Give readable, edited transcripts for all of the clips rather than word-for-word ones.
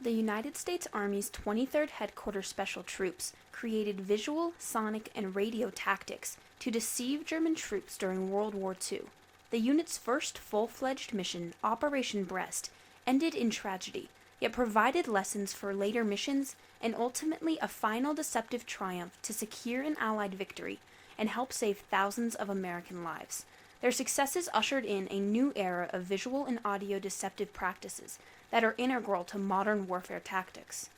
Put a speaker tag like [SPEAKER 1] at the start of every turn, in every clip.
[SPEAKER 1] The United States Army's 23rd Headquarters Special Troops created visual, sonic, and radio tactics to deceive German troops during World War II. The unit's first full-fledged mission, Operation Brest, ended in tragedy, yet provided lessons for later missions and ultimately a final deceptive triumph to secure an Allied victory and help save thousands of American lives. Their successes ushered in a new era of visual and audio deceptive practices that are integral to modern warfare tactics.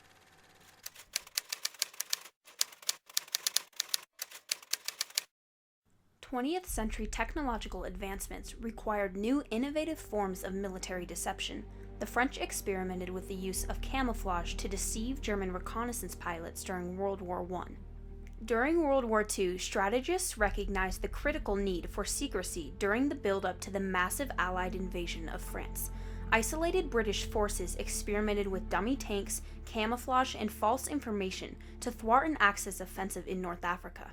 [SPEAKER 1] Twentieth century technological advancements required new innovative forms of military deception. The French experimented with the use of camouflage to deceive German reconnaissance pilots during World War I. During World War II, strategists recognized the critical need for secrecy during the build-up to the massive Allied invasion of France. Isolated British forces experimented with dummy tanks, camouflage, and false information to thwart an Axis offensive in North Africa.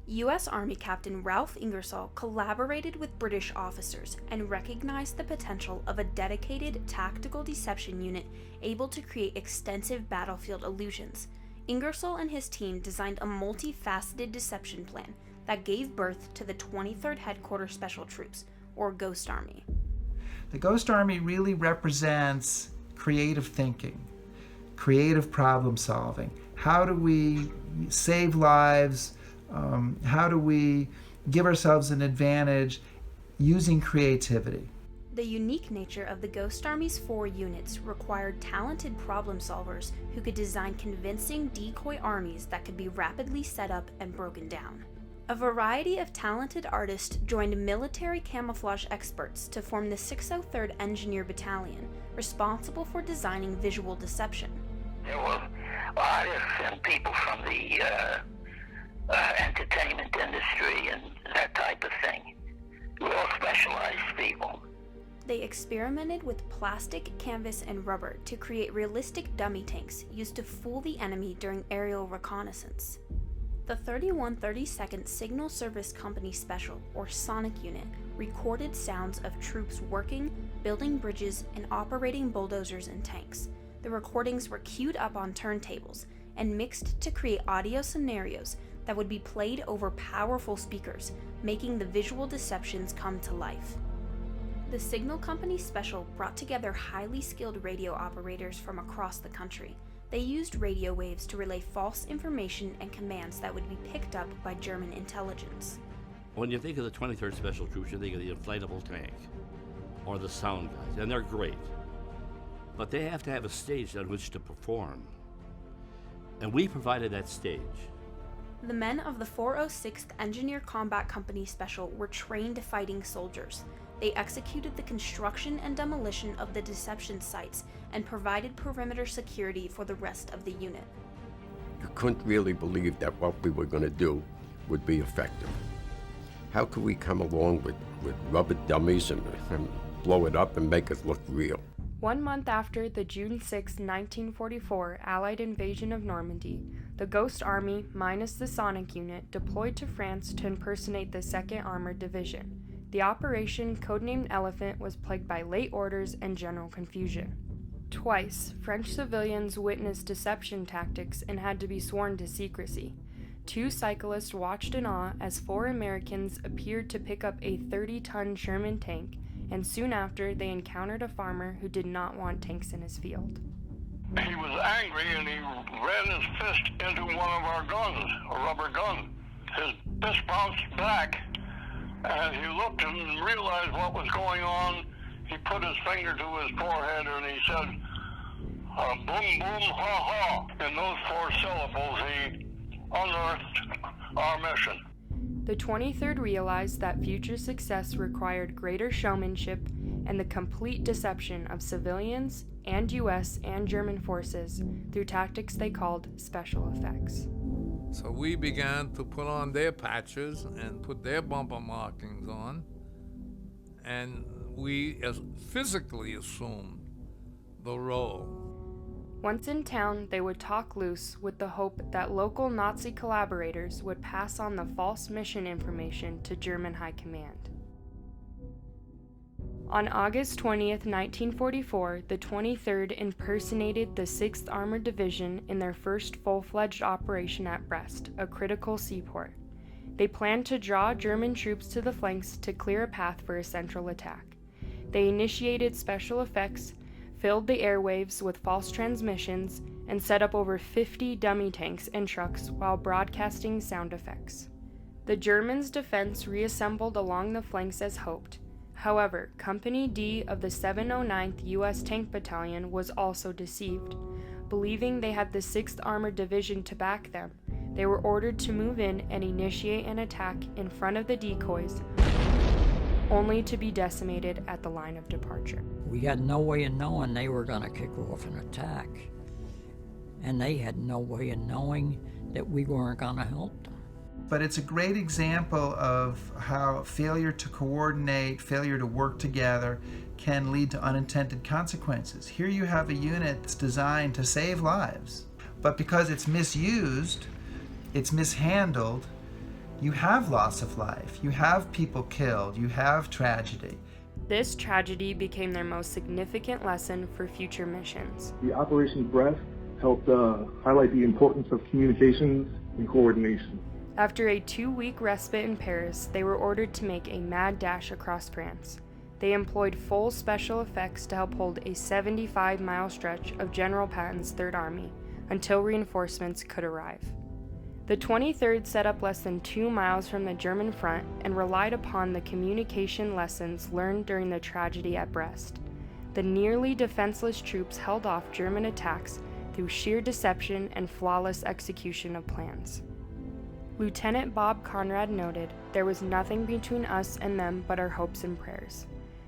[SPEAKER 1] U.S. Army Captain Ralph Ingersoll collaborated with British officers and recognized the potential of a dedicated tactical deception unit able to create extensive battlefield illusions. Ingersoll and his team designed a multifaceted deception plan that gave birth to the 23rd Headquarters Special Troops, or Ghost Army.
[SPEAKER 2] The Ghost Army really represents creative thinking, creative problem solving. How do we save lives? How do we give ourselves an advantage using creativity?
[SPEAKER 1] The unique nature of the Ghost Army's 4 units required talented problem solvers who could design convincing decoy armies that could be rapidly set up and broken down. A variety of talented artists joined military camouflage experts to form the 603rd Engineer Battalion, responsible for designing visual deception.
[SPEAKER 3] There were artists and people from the entertainment industry and that type of thing. Real specialized people.
[SPEAKER 1] They experimented with plastic, canvas, and rubber to create realistic dummy tanks used to fool the enemy during aerial reconnaissance. The 3132nd Signal Service Company Special, or Sonic Unit, recorded sounds of troops working, building bridges, and operating bulldozers and tanks. The recordings were queued up on turntables and mixed to create audio scenarios that would be played over powerful speakers, making the visual deceptions come to life. The Signal Company Special brought together highly skilled radio operators from across the country. They used radio waves to relay false information and commands that would be picked up by German intelligence.
[SPEAKER 4] When you think of the 23rd Special Troops, you think of the inflatable tank or the sound guys, and they're great. But they have to have a stage on which to perform. And we provided that stage.
[SPEAKER 1] The men of the 406th Engineer Combat Company Special were trained fighting soldiers. They executed the construction and demolition of the deception sites and provided perimeter security for the rest of the unit.
[SPEAKER 5] You couldn't really believe that what we were going to do would be effective. How could we come along with rubber dummies and blow it up and make it look real?
[SPEAKER 6] 1 month after the June 6, 1944 Allied invasion of Normandy, the Ghost Army, minus the Sonic Unit, deployed to France to impersonate the 2nd Armored Division. The operation, codenamed Elephant, was plagued by late orders and general confusion. Twice, French civilians witnessed deception tactics and had to be sworn to secrecy. 2 cyclists watched in awe as 4 Americans appeared to pick up a 30-ton Sherman tank, and soon after they encountered a farmer who did not want tanks in his field.
[SPEAKER 7] He was angry and he ran his fist into one of our guns, a rubber gun. His fist bounced back and he looked and realized what was going on. He put his finger to his forehead and he said, boom, boom, ha, ha. In those 4 syllables, he unearthed our mission.
[SPEAKER 6] The 23rd realized that future success required greater showmanship and the complete deception of civilians and U.S. and German forces through tactics they called special effects.
[SPEAKER 8] So we began to put on their patches and put their bumper markings on, and we physically assumed the role.
[SPEAKER 6] Once in town, they would talk loose with the hope that local Nazi collaborators would pass on the false mission information to German high command. On August 20th, 1944, the 23rd impersonated the 6th Armored Division in their first full-fledged operation at Brest, a critical seaport. They planned to draw German troops to the flanks to clear a path for a central attack. They initiated special effects, filled the airwaves with false transmissions, and set up over 50 dummy tanks and trucks while broadcasting sound effects. The Germans' defense reassembled along the flanks as hoped. However, Company D of the 709th U.S. Tank Battalion was also deceived. Believing they had the 6th Armored Division to back them, they were ordered to move in and initiate an attack in front of the decoys, only to be decimated at the line of departure.
[SPEAKER 9] We had no way of knowing they were going to kick off an attack. And they had no way of knowing that we weren't going to help them.
[SPEAKER 2] But it's a great example of how failure to coordinate, failure to work together can lead to unintended consequences. Here you have a unit that's designed to save lives, but because it's misused, it's mishandled, you have loss of life, you have people killed, you have tragedy.
[SPEAKER 6] This tragedy became their most significant lesson for future missions.
[SPEAKER 10] The Operation Breast helped highlight the importance of communications and coordination.
[SPEAKER 6] After a 2-week respite in Paris, they were ordered to make a mad dash across France. They employed full special effects to help hold a 75-mile stretch of General Patton's Third Army until reinforcements could arrive. The 23rd set up less than 2 miles from the German front and relied upon the communication lessons learned during the tragedy at Brest. The nearly defenseless troops held off German attacks through sheer deception and flawless execution of plans. Lieutenant Bob Conrad noted, "There was nothing between us and them but our hopes and prayers."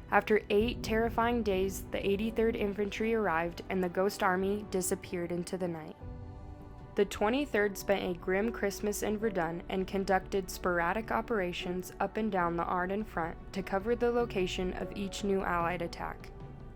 [SPEAKER 6] After 8 terrifying days, the 83rd Infantry arrived and the Ghost Army disappeared into the night. The 23rd spent a grim Christmas in Verdun and conducted sporadic operations up and down the Ardennes front to cover the location of each new Allied attack.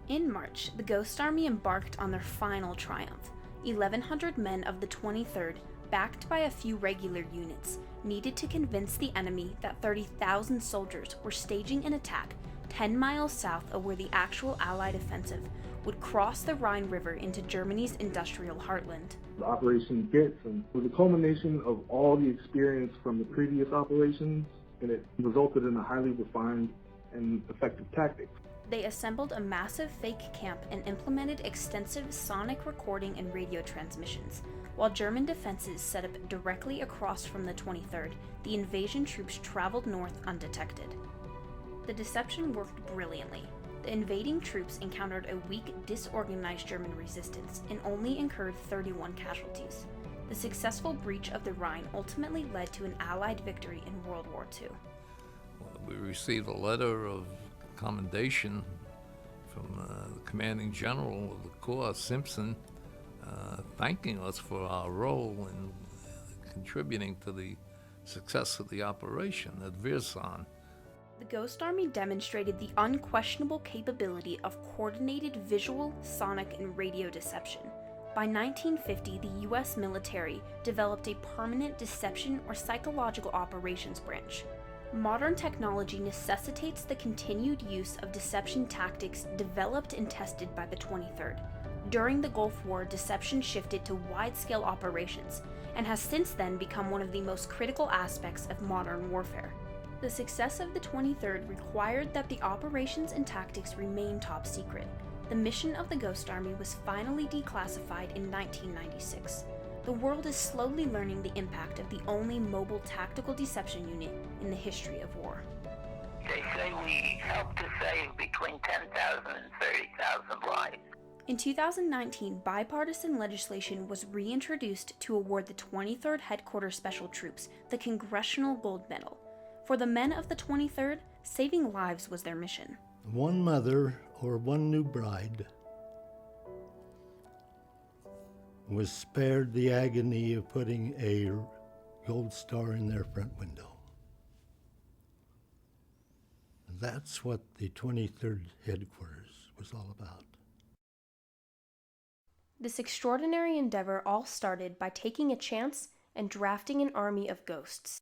[SPEAKER 1] In March, the Ghost Army embarked on their final triumph. 1,100 men of the 23rd, backed by a few regular units, needed to convince the enemy that 30,000 soldiers were staging an attack 10 miles south of where the actual Allied offensive would cross the Rhine River into Germany's industrial heartland.
[SPEAKER 10] The Operation Gitsen was a culmination of all the experience from the previous operations, and it resulted in a highly refined and effective tactics.
[SPEAKER 1] They assembled a massive fake camp and implemented extensive sonic recording and radio transmissions. While German defenses set up directly across from the 23rd, the invasion troops traveled north undetected. The deception worked brilliantly. The invading troops encountered a weak, disorganized German resistance and only incurred 31 casualties. The successful breach of the Rhine ultimately led to an Allied victory in World War II.
[SPEAKER 8] We received a letter of commendation from the commanding general of the Corps, Simpson, thanking us for our role in contributing to the success of the operation at Vierson.
[SPEAKER 1] The Ghost Army demonstrated the unquestionable capability of coordinated visual, sonic, and radio deception. By 1950, the U.S. military developed a permanent deception or psychological operations branch. Modern technology necessitates the continued use of deception tactics developed and tested by the 23rd. During the Gulf War, deception shifted to wide-scale operations and has since then become one of the most critical aspects of modern warfare. The success of the 23rd required that the operations and tactics remain top secret. The mission of the Ghost Army was finally declassified in 1996. The world is slowly learning the impact of the only mobile tactical deception unit in the history of war.
[SPEAKER 3] They say we helped to save between 10,000 and 30,000 lives.
[SPEAKER 1] In 2019, bipartisan legislation was reintroduced to award the 23rd Headquarters Special Troops the Congressional Gold Medal. For the men of the 23rd, saving lives was their mission.
[SPEAKER 11] One mother or one new bride was spared the agony of putting a gold star in their front window. That's what the 23rd Headquarters was all about.
[SPEAKER 12] This extraordinary endeavor all started by taking a chance and drafting an army of ghosts.